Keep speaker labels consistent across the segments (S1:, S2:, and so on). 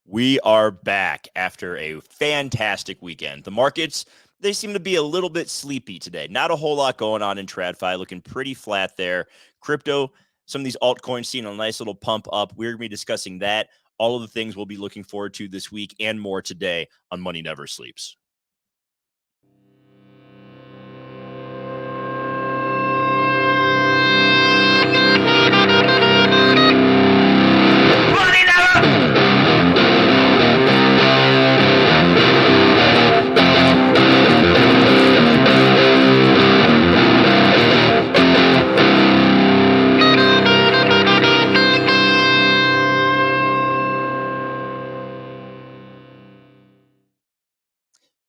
S1: We are back after a fantastic weekend. The markets, they seem to be a little bit sleepy today. Not a whole lot going on in TradFi, looking pretty flat there. Crypto, some of these altcoins seeing a nice little pump up. We're going to be discussing that, all of the things we'll be looking forward to this week and more today on Money Never Sleeps.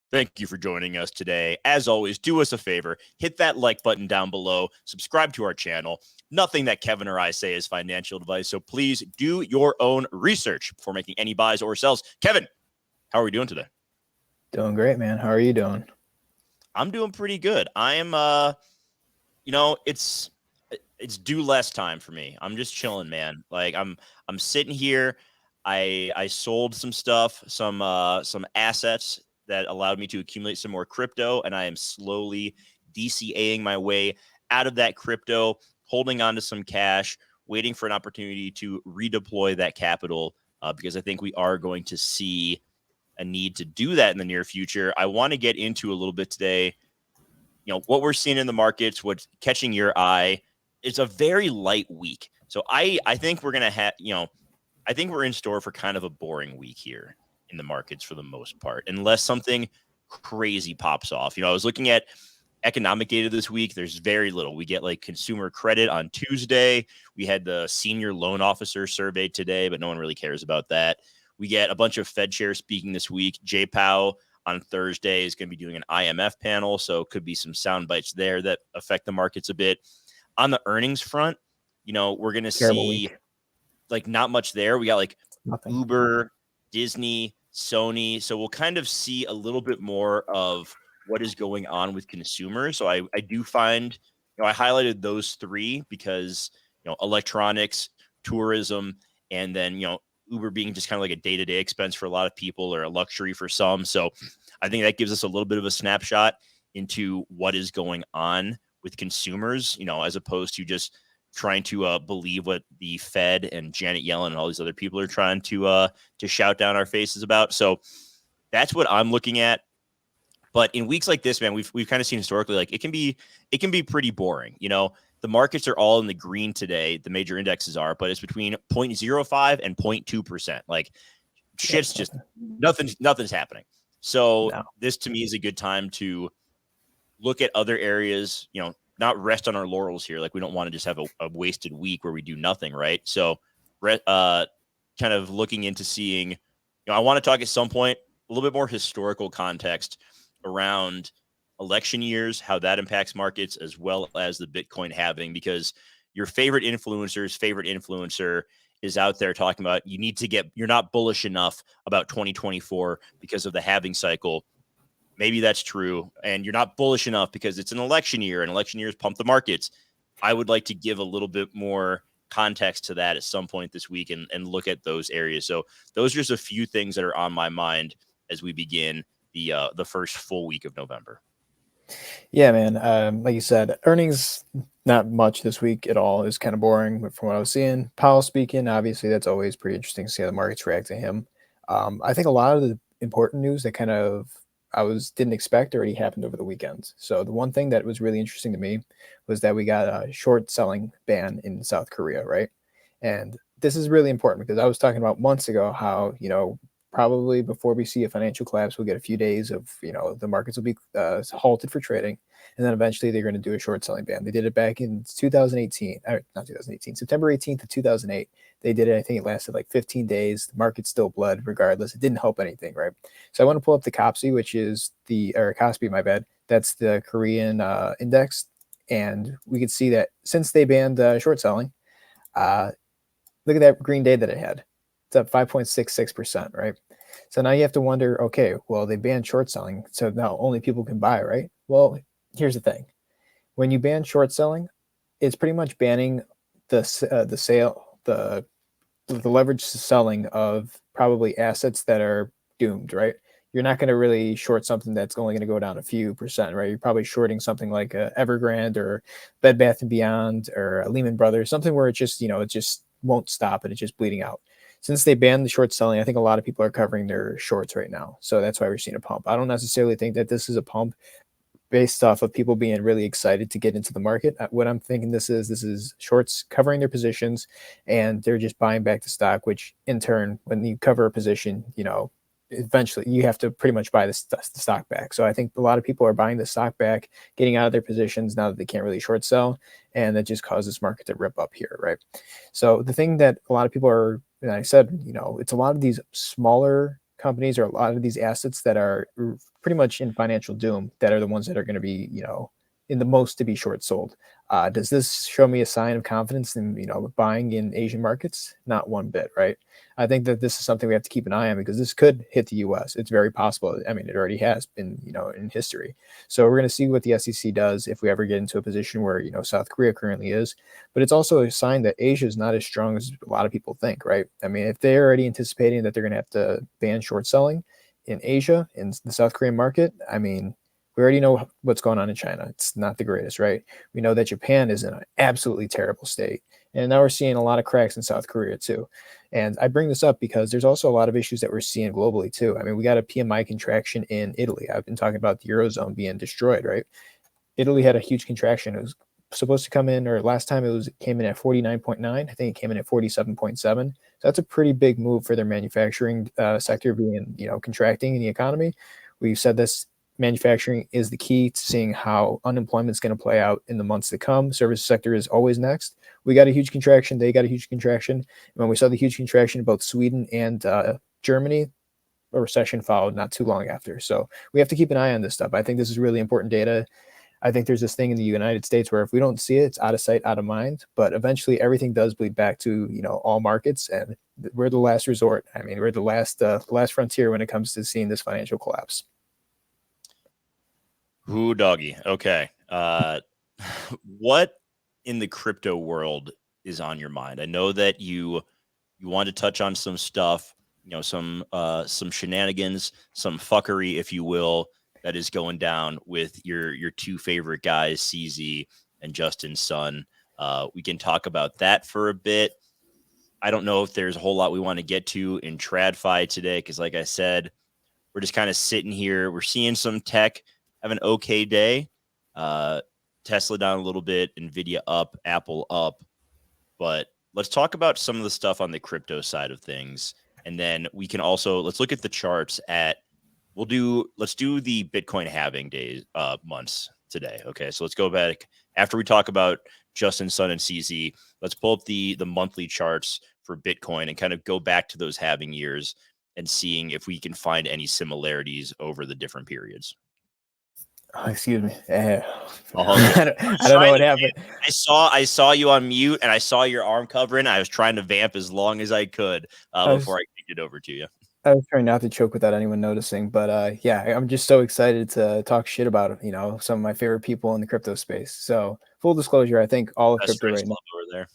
S1: Thank you for joining us today. As always, do us a favor, hit that like button down below, subscribe to our channel. Nothing that Kevin or I say is financial advice, so please do your own research before making any buys or sells. Kevin, how are we doing today?
S2: Doing great, man. How are you doing?
S1: I'm doing pretty good. I am, it's due less time for me. I'm just chilling, man. Like I'm sitting here. I sold some stuff, some assets that allowed me to accumulate some more crypto, and I am slowly DCAing my way out of that crypto, holding on to some cash, waiting for an opportunity to redeploy that capital because I think we are going to see a need to do that in the near future. I want to get into a little bit today, what we're seeing in the markets, what's catching your eye. It's a very light week. So I think we're going to have, I think we're in store for kind of a boring week here in the markets for the most part, unless something crazy pops off. I was looking at economic data this week. There's very little. We get like consumer credit on Tuesday. We had the senior loan officer survey today, but no one really cares about that. We get a bunch of Fed chairs speaking this week. Jay Powell on Thursday is going to be doing an IMF panel, so could be some sound bites there that affect the markets a bit. On the earnings front, we're going to see like not much there. We got like
S2: Nothing.
S1: Uber, Disney, Sony. So we'll kind of see a little bit more of what is going on with consumers. So I do find, I highlighted those three because, electronics, tourism, and then, Uber being just kind of like a day-to-day expense for a lot of people or a luxury for some. So I think that gives us a little bit of a snapshot into what is going on with consumers, as opposed to just trying to believe what the Fed and Janet Yellen and all these other people are trying to shout down our faces about. So that's what I'm looking at. But in weeks like this, man, we've kind of seen historically, like it can be pretty boring. The markets are all in the green today. The major indexes are, but it's between 0.05 and 0.2%. Like shit's just nothing's happening. So This to me is a good time to look at other areas, not rest on our laurels here. Like we don't want to just have a wasted week where we do nothing. Right. So kind of looking into seeing, I want to talk at some point, a little bit more historical context around election years, how that impacts markets, as well as the Bitcoin halving, because your favorite influencer's favorite influencer is out there talking about you're not bullish enough about 2024 because of the halving cycle. Maybe that's true. And you're not bullish enough because it's an election year and election years pump the markets. I would like to give a little bit more context to that at some point this week and look at those areas. So those are just a few things that are on my mind as we begin the first full week of November.
S2: Yeah, man. Like you said, earnings, not much this week at all. Is kind of boring, but from what I was seeing, Powell speaking, obviously that's always pretty interesting to see how the markets react to him. I think a lot of the important news that kind of didn't expect already happened over the weekend. So the one thing that was really interesting to me was that we got a short selling ban in South Korea, right? And this is really important because I was talking about months ago how, probably before we see a financial collapse, we'll get a few days of, the markets will be halted for trading. And then eventually they're going to do a short selling ban. They did it back in 2018, or not 2018, September 18th of 2008. They did it. I think it lasted like 15 days. The market still bled regardless. It didn't help anything, right? So I want to pull up the KOSPI, which is KOSPI, my bad. That's the Korean index. And we could see that since they banned short selling, look at that green day that it had. It's up 5.66%, right? So now you have to wonder, okay, well, they banned short selling, so now only people can buy, right? Well, here's the thing. When you ban short selling, it's pretty much banning the leveraged selling of probably assets that are doomed, right? You're not going to really short something that's only going to go down a few percent, right? You're probably shorting something like a Evergrande or Bed Bath and Beyond or a Lehman Brothers, something where it just, it just won't stop and it's just bleeding out. Since they banned the short selling, I think a lot of people are covering their shorts right now. So that's why we're seeing a pump. I don't necessarily think that this is a pump based off of people being really excited to get into the market. What I'm thinking this is shorts covering their positions and they're just buying back the stock, which in turn, when you cover a position, eventually you have to pretty much buy the stock back. So I think a lot of people are buying the stock back, getting out of their positions now that they can't really short sell. And that just causes this market to rip up here, right? So the thing that a lot of people are, and I said, it's a lot of these smaller companies or a lot of these assets that are pretty much in financial doom that are the ones that are going to be, in the most to be short sold. Does this show me a sign of confidence in, buying in Asian markets? Not one bit, right? I think that this is something we have to keep an eye on because this could hit the U.S. It's very possible. I mean, it already has been, in history. So we're going to see what the SEC does if we ever get into a position where, South Korea currently is. But it's also a sign that Asia is not as strong as a lot of people think, right? I mean, if they're already anticipating that they're going to have to ban short selling in Asia, in the South Korean market, I mean, we already know what's going on in China. It's not the greatest, right? We know that Japan is in an absolutely terrible state. And now we're seeing a lot of cracks in South Korea too. And I bring this up because there's also a lot of issues that we're seeing globally too. I mean, we got a PMI contraction in Italy. I've been talking about the Eurozone being destroyed, right? Italy had a huge contraction. It was supposed to come in, or last time it came in at 49.9. I think it came in at 47.7. So that's a pretty big move for their manufacturing sector being, contracting in the economy. We've said this. Manufacturing is the key to seeing how unemployment is going to play out in the months to come. Service sector is always next. We got a huge contraction. They got a huge contraction. And when we saw the huge contraction in both Sweden and Germany, a recession followed not too long after. So we have to keep an eye on this stuff. I think this is really important data. I think there's this thing in the United States where if we don't see it, it's out of sight, out of mind. But eventually everything does bleed back to, all markets. And we're the last resort. I mean, we're the last frontier when it comes to seeing this financial collapse.
S1: Ooh, doggy. Okay. What in the crypto world is on your mind? I know that you want to touch on some stuff, some shenanigans, some fuckery, if you will, that is going down with your two favorite guys, CZ and Justin Sun. We can talk about that for a bit. I don't know if there's a whole lot we want to get to in TradFi today, because like I said, we're just kind of sitting here. We're seeing some tech have an okay day. Tesla down a little bit, Nvidia up, Apple up. But let's talk about some of the stuff on the crypto side of things. And then we can also, let's look at the charts let's do the Bitcoin halving days, months today. Okay. So let's go back after we talk about Justin Sun and CZ. Let's pull up the monthly charts for Bitcoin and kind of go back to those halving years and seeing if we can find any similarities over the different periods.
S2: Oh, excuse me.
S1: I
S2: don't know what happened.
S1: I saw you on mute and I saw your arm covering. I was trying to vamp as long as I could before I kicked it over to you.
S2: I was trying not to choke without anyone noticing, but yeah, I'm just so excited to talk shit about, some of my favorite people in the crypto space. So full disclosure, I think all of crypto right now.
S1: Over there.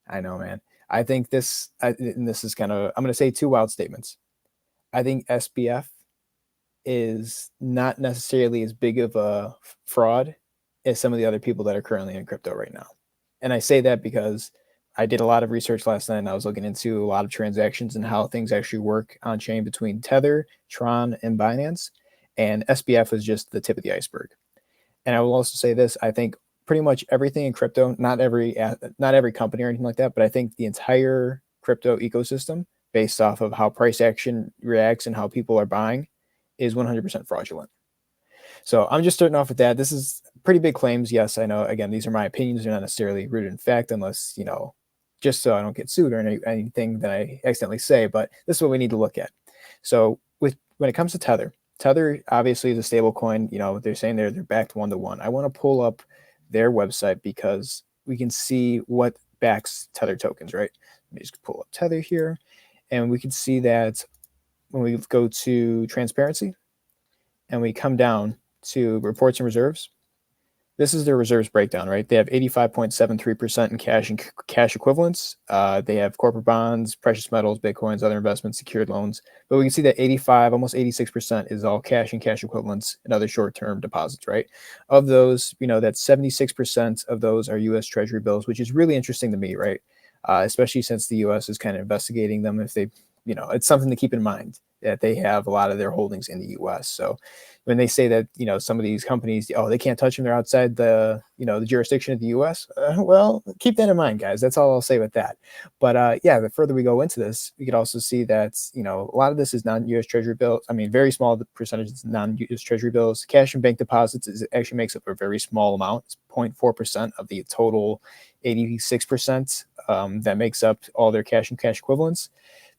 S2: I know, man. I think and this is kind of, I'm going to say two wild statements. I think SBF is not necessarily as big of a fraud as some of the other people that are currently in crypto right now. And I say that because I did a lot of research last night and I was looking into a lot of transactions and how things actually work on chain between Tether, Tron, and Binance. And SBF was just the tip of the iceberg. And I will also say this, I think pretty much everything in crypto, not every company or anything like that, but I think the entire crypto ecosystem based off of how price action reacts and how people are buying is 100% fraudulent. So I'm just starting off with that. This is pretty big claims. Yes, I know. Again, these are my opinions. They're not necessarily rooted in fact, unless, just so I don't get sued or anything that I accidentally say. But this is what we need to look at. So when it comes to Tether obviously is a stable coin. They're saying they're backed 1-to-1. I want to pull up their website because we can see what backs Tether tokens, right? Let me just pull up Tether here. And we can see that when we go to transparency and we come down to reports and reserves, This is their reserves breakdown, right? They have 85.73% in cash and cash equivalents. They have corporate bonds, precious metals, bitcoins, other investments, secured loans. But we can see that 85, almost 86% is all cash and cash equivalents and other short-term deposits, right? Of those, that's 76% of those are U.S. Treasury bills, which is really interesting to me, right? Especially since the U.S. is kind of investigating them. If they, it's something to keep in mind that they have a lot of their holdings in the U.S. So when they say that, some of these companies, they can't touch them, they're outside the, the jurisdiction of the U.S. Well, keep that in mind, guys. That's all I'll say with that. But yeah, the further we go into this, we could also see that, a lot of this is non-U.S. Treasury bills. I mean, very small percentage is non-U.S. Treasury bills. Cash and bank deposits actually makes up a very small amount. It's 0.4% of the total 86% that makes up all their cash and cash equivalents.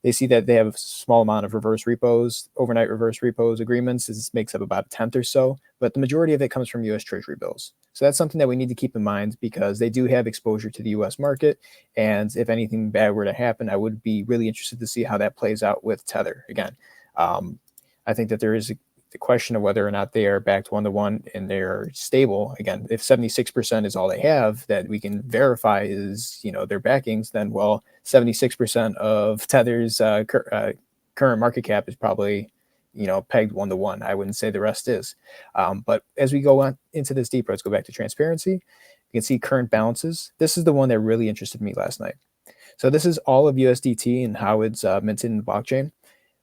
S2: They see that they have a small amount of reverse repos, overnight reverse repos agreements. This makes up about a tenth or so, but the majority of it comes from U.S. Treasury bills. So that's something that we need to keep in mind because they do have exposure to the U.S. market. And if anything bad were to happen, I would be really interested to see how that plays out with Tether. Again, I think that there is the question of whether or not they are backed one-to-one and they're stable. Again, if 76% is all they have that we can verify is, their backings, then, 76% of Tether's current market cap is probably, pegged one-to-one. I wouldn't say the rest is. But as we go on into this deeper, let's go back to transparency. You can see current balances. This is the one that really interested me last night. So this is all of USDT and how it's minted in the blockchain.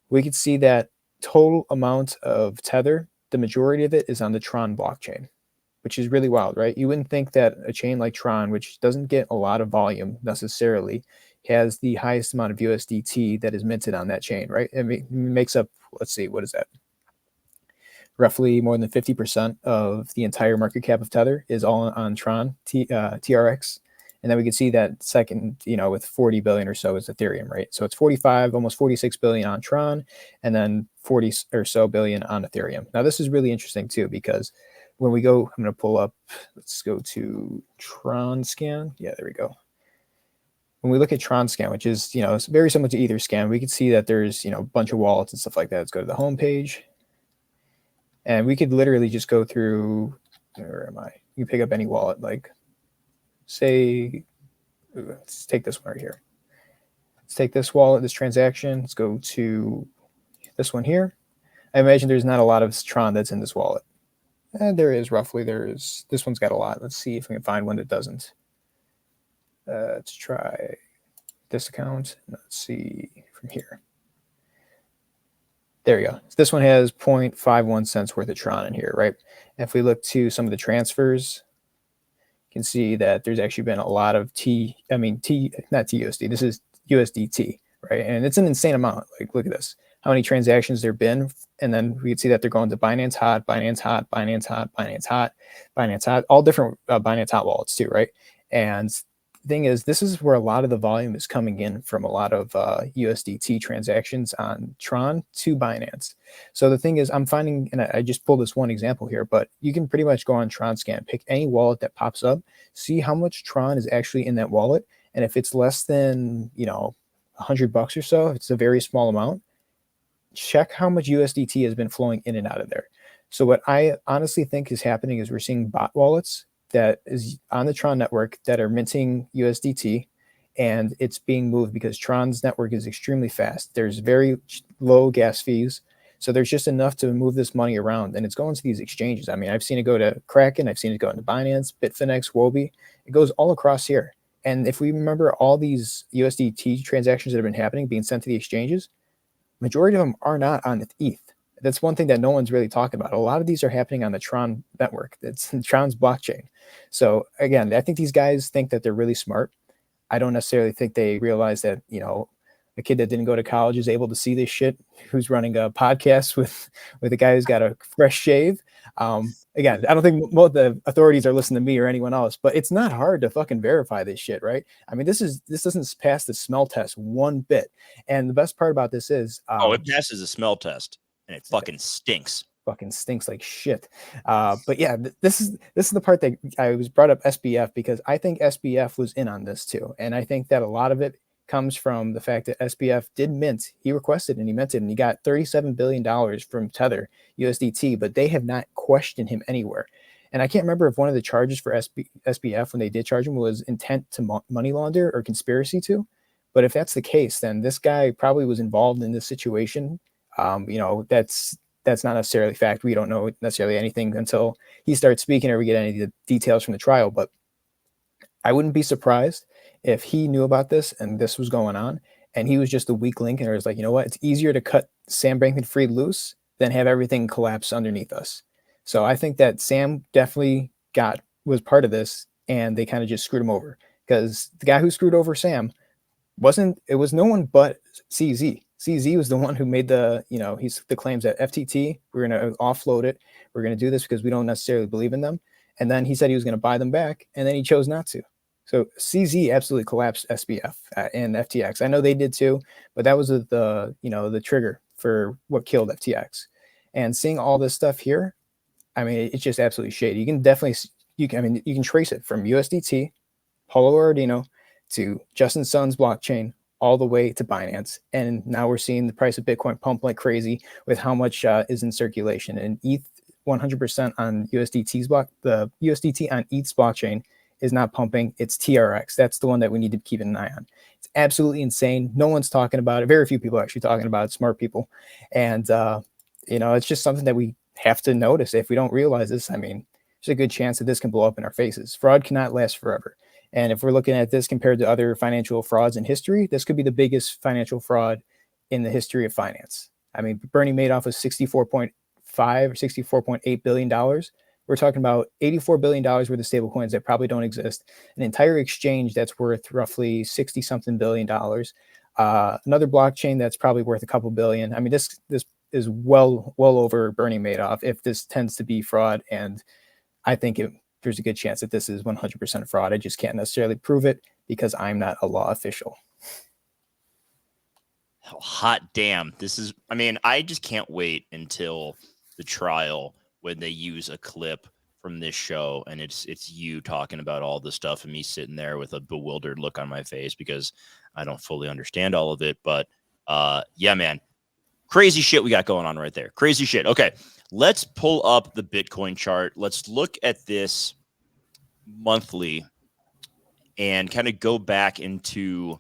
S2: We could see that total amount of Tether, the majority of it is on the Tron blockchain, which is really wild, right? You wouldn't think that a chain like Tron, which doesn't get a lot of volume necessarily, has the highest amount of USDT that is minted on that chain, right? I mean, it makes up, let's see, what is that? Roughly more than 50% of the entire market cap of Tether is all on Tron, TRX. And then we can see that second, with 40 billion or so is Ethereum, right? So it's 45, almost 46 billion on Tron, and then 40 or so billion on Ethereum. Now, this is really interesting too, because when we go, I'm going to pull up, let's go to Tron scan. Yeah, there we go. When we look at Tron scan, which is, it's very similar to Etherscan, we can see that there's, a bunch of wallets and stuff like that. Let's go to the home page. And we could literally just go through, where am I? You can pick up any wallet, like, say, let's take this one right here. Let's take this wallet, this transaction. Let's go to this one here. I imagine there's not a lot of Tron that's in this wallet. There is roughly. This one's got a lot. Let's see if we can find one that doesn't. Let's try this account. Let's see from here. There we go. This one has 0.51 cents worth of Tron in here, right? And if we look to some of the transfers, can see that there's actually been a lot of not TUSD, this is USDT, right? And it's an insane amount. Like, look at this, how many transactions there have been. And then we can see that they're going to Binance Hot, Binance Hot, Binance Hot, Binance Hot, Binance Hot, all different Binance Hot wallets too, right? And the thing is, this is where a lot of the volume is coming in from a lot of USDT transactions on Tron to Binance. So the thing is, I'm finding, and I just pulled this one example here, but you can pretty much go on Tron scan, pick any wallet that pops up, see how much Tron is actually in that wallet. And if it's less than, $100 or so, if it's a very small amount, check how much USDT has been flowing in and out of there. So what I honestly think is happening is we're seeing bot wallets that is on the Tron network that are minting USDT, and it's being moved because Tron's network is extremely fast. There's very low gas fees. So there's just enough to move this money around, and it's going to these exchanges. I mean, I've seen it go to Kraken. I've seen it go into Binance, Bitfinex, Wobi. It goes all across here. And if we remember all these USDT transactions that have been happening, being sent to the exchanges, majority of them are not on ETH. That's one thing that no one's really talking about. A lot of these are happening on the Tron network. That's Tron's blockchain. So again, I think these guys think that they're really smart. I don't necessarily think they realize that, a kid that didn't go to college is able to see this shit, who's running a podcast with a guy who's got a fresh shave. Again, I don't think most of the authorities are listening to me or anyone else, but it's not hard to fucking verify this shit, right? I mean, this doesn't pass the smell test one bit. And the best part about this is,
S1: it passes a smell test, and it fucking stinks.
S2: Fucking stinks like shit. But yeah, this is the part that I was brought up SBF because I think SBF was in on this too, and I think that a lot of it comes from the fact that SBF did mint. He requested and he minted, and he got $37 billion from Tether USDT, but they have not questioned him anywhere. And I can't remember if one of the charges for SBF when they did charge him was intent to money launder or conspiracy to. But if that's the case, then this guy probably was involved in this situation. That's not necessarily fact. We don't know necessarily anything until he starts speaking or we get any of the details from the trial. But I wouldn't be surprised if he knew about this and this was going on, and he was just a weak link and it was like, you know what, it's easier to cut Sam Bankman-Fried loose than have everything collapse underneath us. So I think that Sam definitely was part of this, and they kind of just screwed him over, because the guy who screwed over Sam was no one but CZ. CZ was the one who made the claims that FTT, we're going to offload it. We're going to do this because we don't necessarily believe in them. And then he said he was going to buy them back, and then he chose not to. So CZ absolutely collapsed SBF and FTX. I know they did too, but that was the trigger for what killed FTX. And seeing all this stuff here, I mean, it's just absolutely shady. You can definitely you can trace it from USDT, Paulo Ordino, to Justin Sun's blockchain, all the way to Binance. And now we're seeing the price of Bitcoin pump like crazy with how much is in circulation. And ETH 100% on USDT's the USDT on ETH's blockchain is not pumping. It's TRX. That's the one that we need to keep an eye on. It's absolutely insane. No one's talking about it. Very few people are actually talking about it, smart people. And, it's just something that we have to notice. If we don't realize this, I mean, there's a good chance that this can blow up in our faces. Fraud cannot last forever. And if we're looking at this compared to other financial frauds in history, this could be the biggest financial fraud in the history of finance. I mean, Bernie Madoff was $64.5 or $64.8 billion. We're talking about $84 billion worth of stablecoins that probably don't exist. An entire exchange that's worth roughly 60 something billion dollars. Another blockchain that's probably worth a couple billion. I mean, this is well over Bernie Madoff if this tends to be fraud. And I think there's a good chance that this is 100% fraud. I just can't necessarily prove it because I'm not a law official.
S1: Hot damn. I just can't wait until the trial when they use a clip from this show and it's you talking about all the stuff and me sitting there with a bewildered look on my face because I don't fully understand all of it. But yeah, man, crazy shit we got going on right there. Crazy shit. Okay, let's pull up the Bitcoin chart. Let's look at this monthly and kind of go back into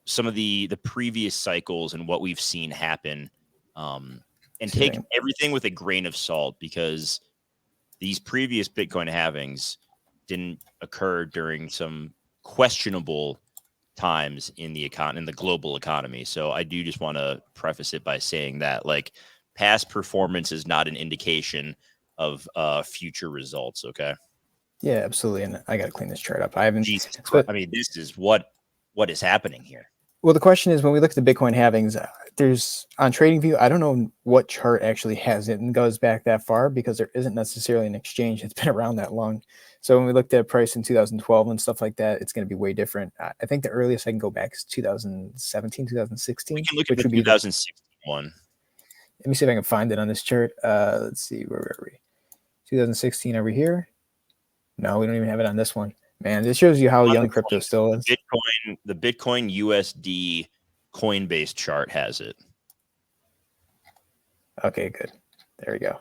S1: some of the previous cycles and what we've seen happen, and take everything with a grain of salt, because these previous Bitcoin halvings didn't occur during some questionable times in the global economy. So I do just want to preface it by saying that, like, past performance is not an indication of future results. Okay.
S2: Yeah, absolutely. And I got to clean this chart up. I haven't.
S1: Jesus Christ. I mean, this is what is happening here.
S2: Well, the question is, when we look at the Bitcoin halvings, there's on TradingView, I don't know what chart actually has it and goes back that far, because there isn't necessarily an exchange that's been around that long. So when we looked at price in 2012 and stuff like that, it's going to be way different. I think the earliest I can go back is 2017, 2016.
S1: We can look at the 2016 one.
S2: Let me see if I can find it on this chart. Let's see, where were we? 2016 over here. No, we don't even have it on this one. Man, this shows you how young crypto still is.
S1: The Bitcoin USD Coinbase chart has it.
S2: Okay, good. There we go.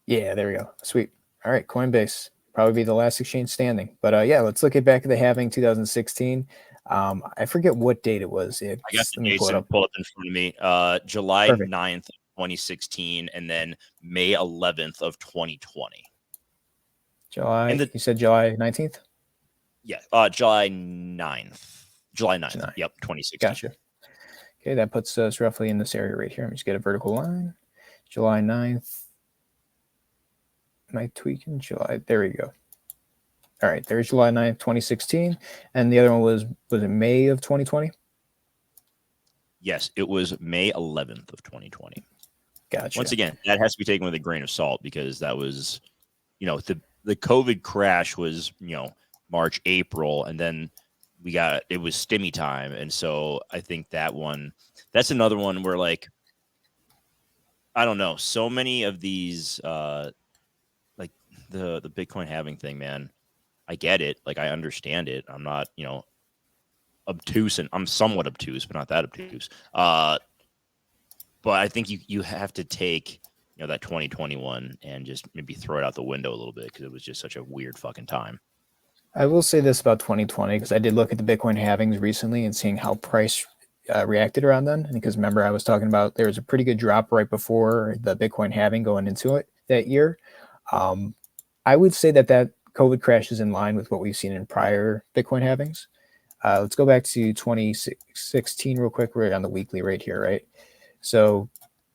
S2: Yeah, there we go. Sweet. All right, Coinbase. Probably be the last exchange standing. But yeah, let's look at back at the halving 2016. I forget what date it was.
S1: I got the dates pull up in front of me. July 9th, 2016, and then May 11th of 2020.
S2: You said July 19th?
S1: Yeah, July 9th. July 9th. Yep, 2016.
S2: Gotcha. Okay, that puts us roughly in this area right here. Let me just get a vertical line. July 9th. Am I tweaking? July. There we go. All right, there's July 9th, 2016. And the other one was it May of 2020?
S1: Yes, it was May 11th of 2020.
S2: Gotcha.
S1: Once again, that has to be taken with a grain of salt, because that was, the COVID crash was, March, April, and then it was stimmy time. And so I think that's another one where, like, I don't know, so many of these, like the Bitcoin halving thing, man, I get it. Like, I understand it. I'm not, obtuse, and I'm somewhat obtuse, but not that obtuse. But I think you have to take that 2021 and just maybe throw it out the window a little bit because it was just such a weird fucking time.
S2: I will say this about 2020 because I did look at the Bitcoin halvings recently and seeing how price reacted around then. And because remember, I was talking about there was a pretty good drop right before the Bitcoin halving going into it that year. I would say that COVID crash is in line with what we've seen in prior Bitcoin halvings. Let's go back to 2016 real quick. We're on the weekly rate here, right? So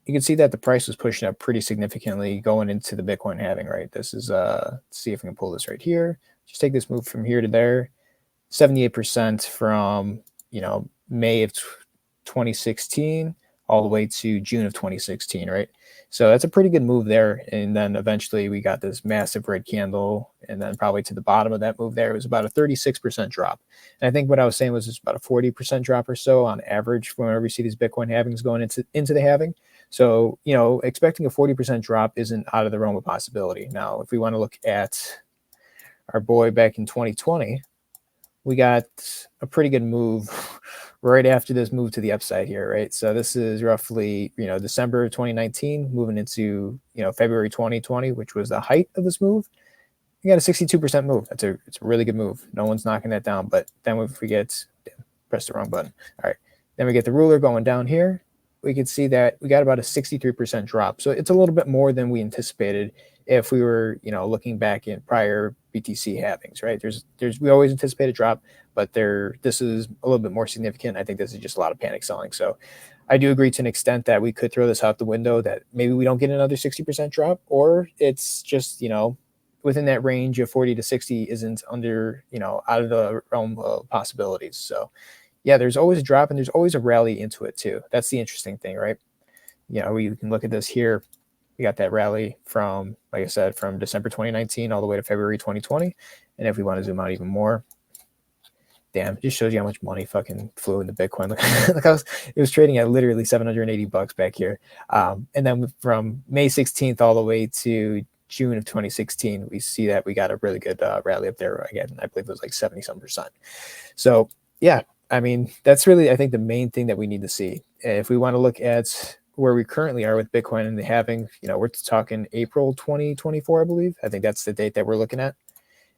S2: you can see that the price was pushing up pretty significantly going into the Bitcoin halving, right? This is, let's see if we can pull this right here. Just take this move from here to there, 78% from, May of 2016 all the way to June of 2016, right? So that's a pretty good move there. And then eventually we got this massive red candle. And then probably to the bottom of that move there, it was about a 36% drop. And I think what I was saying was it's about a 40% drop or so on average whenever we see these Bitcoin halvings going into the halving. So, expecting a 40% drop isn't out of the realm of possibility. Now, if we want to look at our boy back in 2020, we got a pretty good move right after this move to the upside here, right? So this is roughly, December of 2019 moving into, February 2020, which was the height of this move. You got a 62% move. It's a really good move. No one's knocking that down. But then if we press the wrong button. All right. Then we get the ruler going down here. We can see that we got about a 63% drop. So it's a little bit more than we anticipated if we were, looking back in prior BTC halvings, right? We always anticipate a drop, but this is a little bit more significant. I think this is just a lot of panic selling. So I do agree to an extent that we could throw this out the window, that maybe we don't get another 60% drop, or it's just, within that range of 40 to 60 isn't under, out of the realm of possibilities. So yeah, there's always a drop and there's always a rally into it too. That's the interesting thing, right? We can look at this here. We got that rally from, like I said, from December 2019 all the way to February 2020. And if we want to zoom out even more, damn, it just shows you how much money fucking flew into Bitcoin. Look it was trading at literally $780 back here. And then from May 16th all the way to June of 2016, we see that we got a really good rally up there again. I believe it was like 70-some%. So yeah, I mean, that's really, I think, the main thing that we need to see. If we want to look at where we currently are with Bitcoin and the halving, we're talking April 2024, I believe. I think that's the date that we're looking at.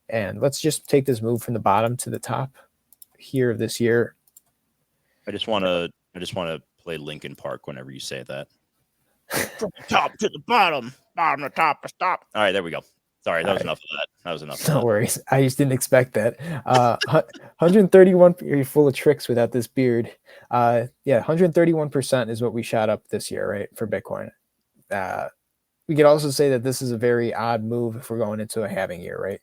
S2: And let's just take this move from the bottom to the top here of this year.
S1: I just want to play Linkin Park whenever you say that. From the top to the bottom to top to stop. All right, there we go. Sorry, that was enough of that. That was enough.
S2: No worries. I just didn't expect that. 131. You're full of tricks without this beard. 131% is what we shot up this year, right, for Bitcoin. We could also say that this is a very odd move if we're going into a halving year, right?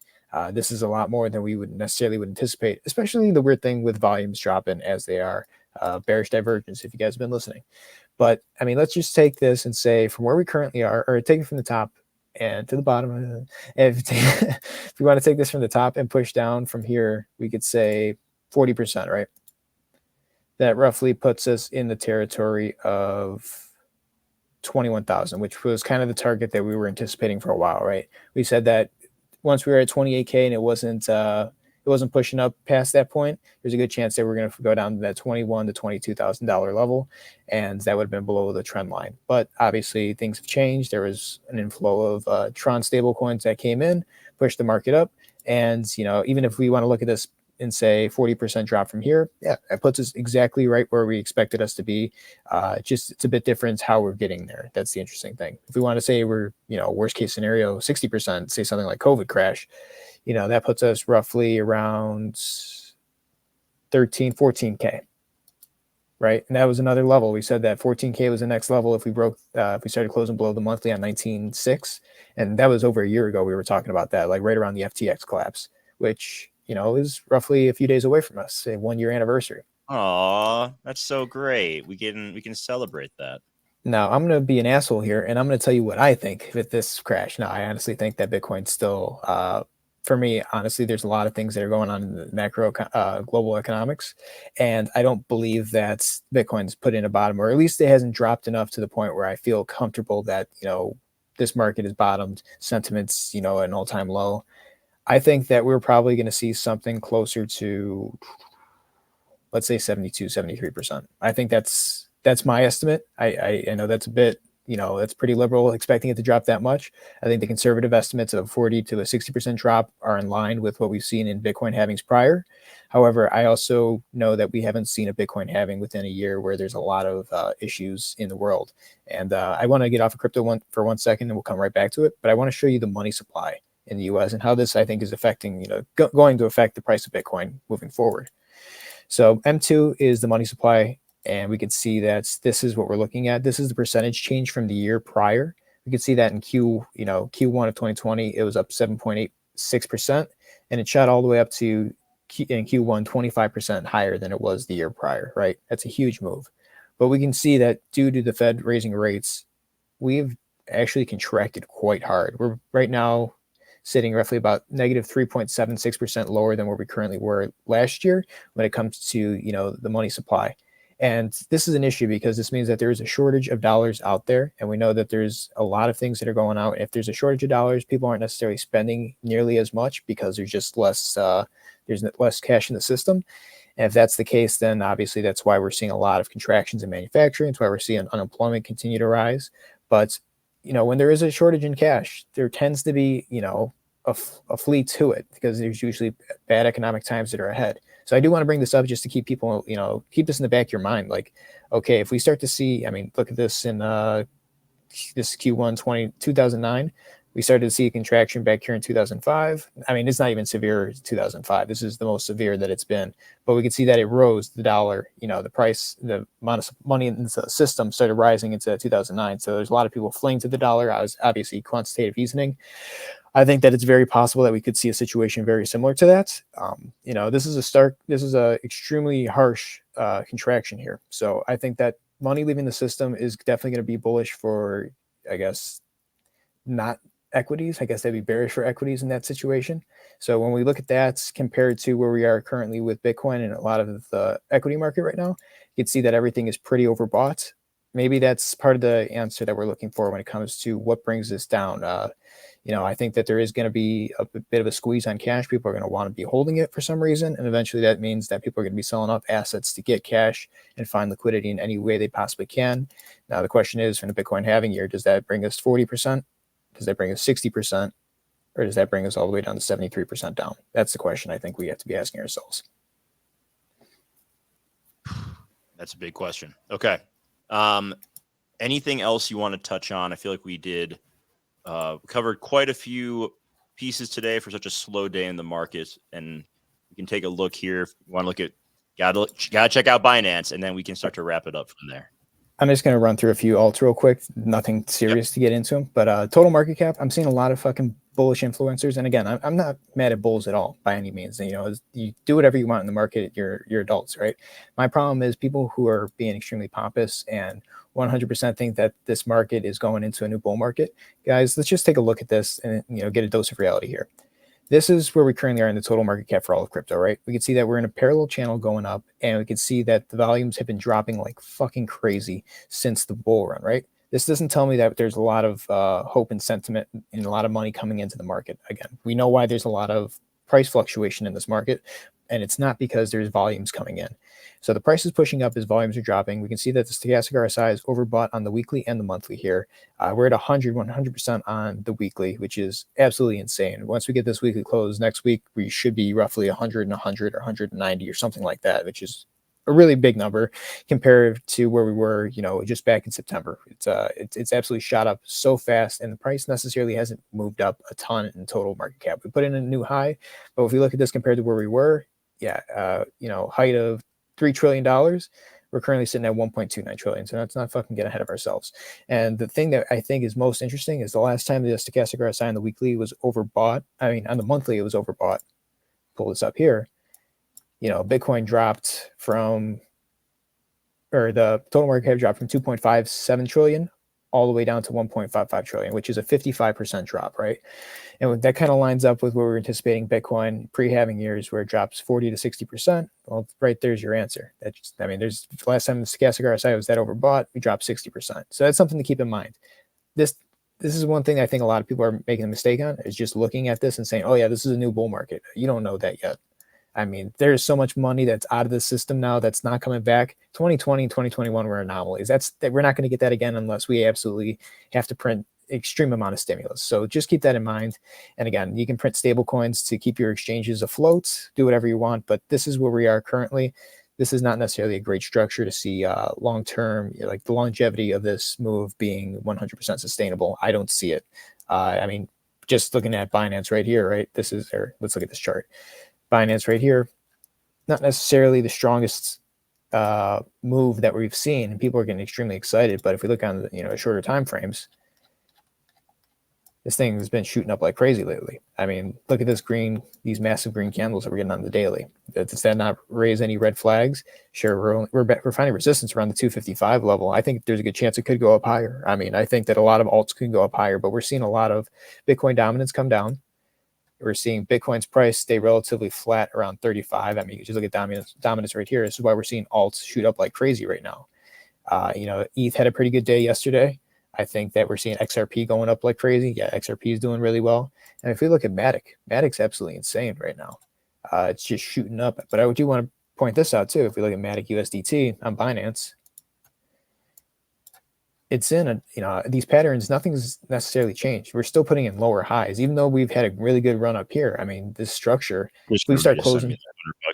S2: This is a lot more than we would anticipate, especially the weird thing with volumes dropping as they are. Bearish divergence, if you guys have been listening. But I mean, let's just take this and say from where we currently are, or take it from the top and to the bottom. If we want to take this from the top and push down from here, we could say 40%, right? That roughly puts us in the territory of 21,000, which was kind of the target that we were anticipating for a while, right? We said that once we were at 28K and it wasn't pushing up past that point, there's a good chance that we're going to go down to that $21,000 to $22,000 level, and that would have been below the trend line. But obviously, things have changed. There was an inflow of Tron stablecoins that came in, pushed the market up, and even if we want to look at this and say 40% drop from here, yeah, that puts us exactly right where we expected us to be. Just it's a bit different how we're getting there. That's the interesting thing. If we want to say we're worst case scenario 60%, say something like COVID crash, that puts us roughly around 14K, right? And that was another level. We said that 14K was the next level if we started closing below the monthly on 19.6. And that was over a year ago. We were talking about that, like right around the FTX collapse, which, is roughly a few days away from us, a 1 year anniversary.
S1: Aw, that's so great. We can celebrate that. Now,
S2: I'm going to be an asshole here, and I'm going to tell you what I think with this crash. Now, I honestly think that Bitcoin's still, for me, honestly, there's a lot of things that are going on in the macro global economics, and I don't believe that Bitcoin's put in a bottom, or at least it hasn't dropped enough to the point where I feel comfortable that, this market has bottomed, sentiments, at an all-time low. I think that we're probably going to see something closer to, let's say 72, 73%. I think that's my estimate. I know that's a bit that's pretty liberal, expecting it to drop that much. I think the conservative estimates of 40 to a 60% drop are in line with what we've seen in Bitcoin halvings prior. However, I also know that we haven't seen a Bitcoin halving within a year where there's a lot of issues in the world. And I want to get off of crypto for 1 second, and we'll come right back to it. But I want to show you the money supply in the US and how this, I think, is affecting, going to affect the price of Bitcoin moving forward. So M2 is the money supply, and we can see that this is what we're looking at. This is the percentage change from the year prior. We can see that in Q1 of 2020, it was up 7.86%, and it shot all the way up to in Q1 25% higher than it was the year prior, right? That's a huge move. But we can see that due to the Fed raising rates, we've actually contracted quite hard. We're right now sitting roughly about negative 3.76% lower than where we currently were last year when it comes to, the money supply. And this is an issue because this means that there is a shortage of dollars out there. And we know that there's a lot of things that are going out. If there's a shortage of dollars, people aren't necessarily spending nearly as much because there's just less cash in the system. And if that's the case, then obviously that's why we're seeing a lot of contractions in manufacturing. It's why we're seeing unemployment continue to rise. But when there is a shortage in cash, there tends to be, a flee to it because there's usually bad economic times that are ahead. So I do want to bring this up just to keep people, keep this in the back of your mind. Like, okay, if we start to see, look at this in this Q1 2009, we started to see a contraction back here in 2005. It's not even severe as 2005. This is the most severe that it's been. But we can see that it rose, the dollar, the price, the amount of money in the system started rising into 2009. So there's a lot of people fleeing to the dollar. I was obviously quantitative easing. I think that it's very possible that we could see a situation very similar to that. This is a extremely harsh contraction here. So I think that money leaving the system is definitely going to be bullish for, I guess, not equities. I guess that'd be bearish for equities in that situation. So when we look at that compared to where we are currently with Bitcoin and a lot of the equity market right now, you can see that everything is pretty overbought. Maybe that's part of the answer that we're looking for when it comes to what brings this down. I think that there is going to be a bit of a squeeze on cash. People are going to want to be holding it for some reason. And eventually that means that people are going to be selling off assets to get cash and find liquidity in any way they possibly can. Now, the question is, from the Bitcoin halving year, does that bring us 40%? Does that bring us 60%? Or does that bring us all the way down to 73% down? That's the question I think we have to be asking ourselves.
S1: That's a big question. Okay. Anything else you want to touch on? I feel like we did covered quite a few pieces today for such a slow day in the market, and we can take a look here. If you want to look at, gotta check out Binance, and then we can start to wrap it up from there.
S2: I'm just going to run through a few alts real quick. Nothing serious to get into them, but total market cap, I'm seeing a lot of fucking bullish influencers. And again, I'm not mad at bulls at all by any means. You do whatever you want in the market. You're adults, right? My problem is people who are being extremely pompous and 100% think that this market is going into a new bull market. Guys, let's just take a look at this and get a dose of reality here. This is where we currently are in the total market cap for all of crypto, right? We can see that we're in a parallel channel going up, and we can see that the volumes have been dropping like fucking crazy since the bull run, right? This doesn't tell me that there's a lot of hope and sentiment and a lot of money coming into the market. Again, we know why there's a lot of price fluctuation in this market, and it's not because there's volumes coming in. So the price is pushing up as volumes are dropping. We can see that the stochastic RSI is overbought on the weekly and the monthly here. We're at 100% on the weekly, which is absolutely insane. Once we get this weekly close next week, we should be roughly 100 and 100 or 190 or something like that, which is a really big number compared to where we were, just back in September. It's absolutely shot up so fast, and the price necessarily hasn't moved up a ton in total market cap. We put in a new high, but if we look at this compared to where we were, height of $3 trillion, we're currently sitting at 1.29 trillion. So that's not fucking get ahead of ourselves. And the thing that I think is most interesting is the last time the stochastic RSI on the weekly was overbought. On the monthly, it was overbought. Pull this up here. Bitcoin dropped the total market cap dropped from 2.57 trillion all the way down to 1.55 trillion, which is a 55% drop, right? And that kind of lines up with what we're anticipating Bitcoin pre-halving years, where it drops 40 to 60%. Well, right there's your answer. There's the last time the stochastic RSI was that overbought, we dropped 60%. So that's something to keep in mind. This is one thing I think a lot of people are making a mistake on, is just looking at this and saying, oh yeah, this is a new bull market. You don't know that yet. I mean, there's so much money that's out of the system now that's not coming back. 2020 and 2021 were anomalies. We're not going to get that again unless we absolutely have to print extreme amount of stimulus. So just keep that in mind. And again, you can print stable coins to keep your exchanges afloat, do whatever you want, but this is where we are currently. This is not necessarily a great structure to see long-term, like the longevity of this move being 100% sustainable. I don't see it. I mean, just looking at Binance right here, right? Let's look at this chart. Binance right here, not necessarily the strongest move that we've seen, and people are getting extremely excited. But if we look on the shorter time frames, this thing has been shooting up like crazy lately. I mean, look at these massive green candles that we're getting on the daily. Does that not raise any red flags? Sure, we're finding resistance around the 255 level. I think there's a good chance it could go up higher. I mean, I think that a lot of alts can go up higher, but we're seeing a lot of Bitcoin dominance come down. We're seeing Bitcoin's price stay relatively flat around 35. I mean, you just look at dominance right here. This is why we're seeing alts shoot up like crazy right now. ETH had a pretty good day yesterday. I think that we're seeing XRP going up like crazy. Yeah, XRP is doing really well. And if we look at Matic's absolutely insane right now. It's just shooting up. But I do want to point this out too. If we look at Matic USDT on Binance, it's in these patterns. Nothing's necessarily changed. We're still putting in lower highs, even though we've had a really good run up here. I mean, this structure. If we start closing,
S1: $100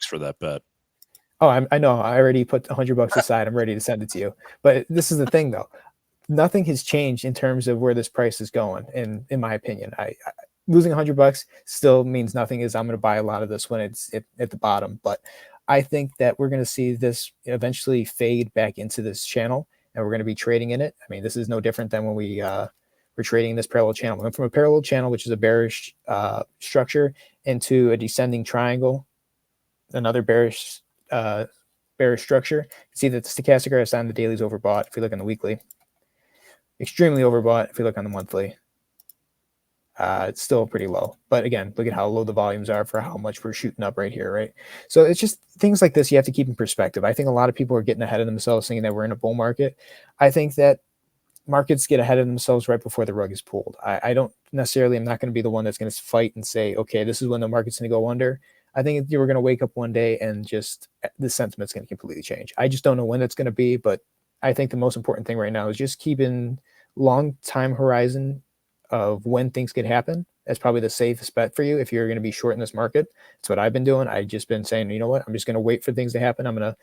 S1: for that bet.
S2: Oh, I know. I already put $100 aside. I'm ready to send it to you. But this is the thing, though. Nothing has changed in terms of where this price is going. And in my opinion, losing $100 still means nothing. Is I'm going to buy a lot of this when it's at the bottom. But I think that we're going to see this eventually fade back into this channel, and we're going to be trading in it. I mean, this is no different than when we're trading this parallel channel. We went from a parallel channel, which is a bearish structure, into a descending triangle, another bearish structure. You can see that the stochastic RSI on the daily is overbought. If we look on the weekly, extremely overbought. If we look on the monthly, it's still pretty low. But again, look at how low the volumes are for how much we're shooting up right here, right? So it's just things like this you have to keep in perspective. I think a lot of people are getting ahead of themselves thinking that we're in a bull market. I think that markets get ahead of themselves right before the rug is pulled. I don't necessarily, I'm not going to be the one that's going to fight and say, okay, this is when the market's going to go under. I think we're going to wake up one day and just the sentiment's going to completely change. I just don't know when it's going to be, but I think the most important thing right now is just keeping long time horizon of when things could happen. That's probably the safest bet for you if you're going to be short in this market. That's what I've been doing. I've just been saying, you know what, I'm just going to wait for things to happen. I'm going to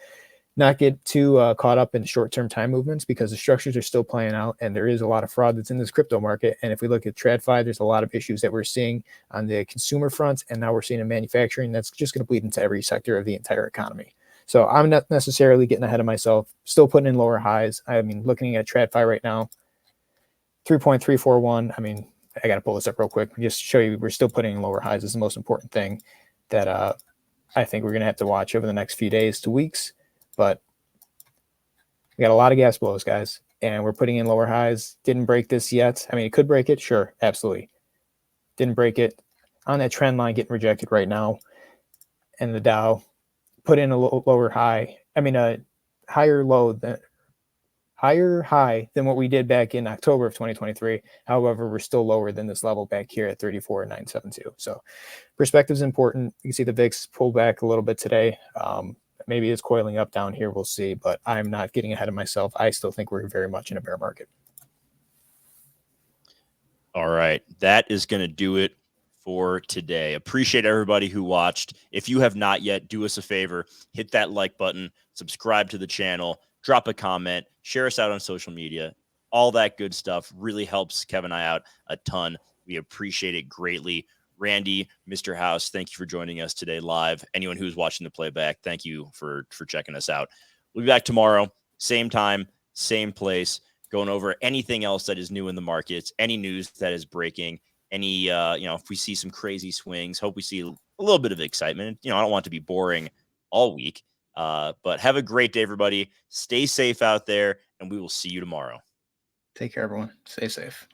S2: not get too caught up in short-term time movements because the structures are still playing out and there is a lot of fraud that's in this crypto market. And if we look at TradFi, there's a lot of issues that we're seeing on the consumer front, and now we're seeing in manufacturing. That's just going to bleed into every sector of the entire economy. So I'm not necessarily getting ahead of myself, still putting in lower highs. I mean, looking at TradFi right now, 3.341. I mean, I got to pull this up real quick. Just show you we're still putting in lower highs. This is the most important thing that I think we're going to have to watch over the next few days to weeks. But we got a lot of gas blows, guys, and we're putting in lower highs. Didn't break this yet. I mean, it could break it. Sure, absolutely. Didn't break it. On that trend line getting rejected right now. And the Dow put in a lower high. I mean, a higher high than what we did back in October of 2023. However, we're still lower than this level back here at 34,972. So perspective is important. You can see the VIX pulled back a little bit today. Maybe it's coiling up down here. We'll see, but I'm not getting ahead of myself. I still think we're very much in a bear market.
S1: All right. That is going to do it for today. Appreciate everybody who watched. If you have not yet, do us a favor, hit that like button, subscribe to the channel, drop a comment, share us out on social media. All that good stuff really helps Kevin and I out a ton. We appreciate it greatly. Randy, Mr. House, thank you for joining us today live. Anyone who's watching the playback, thank you for checking us out. We'll be back tomorrow, same time, same place, going over anything else that is new in the markets, any news that is breaking, any, if we see some crazy swings, hope we see a little bit of excitement. I don't want it to be boring all week, but have a great day, everybody. Stay safe out there, and we will see you tomorrow.
S2: Take care, everyone. Stay safe.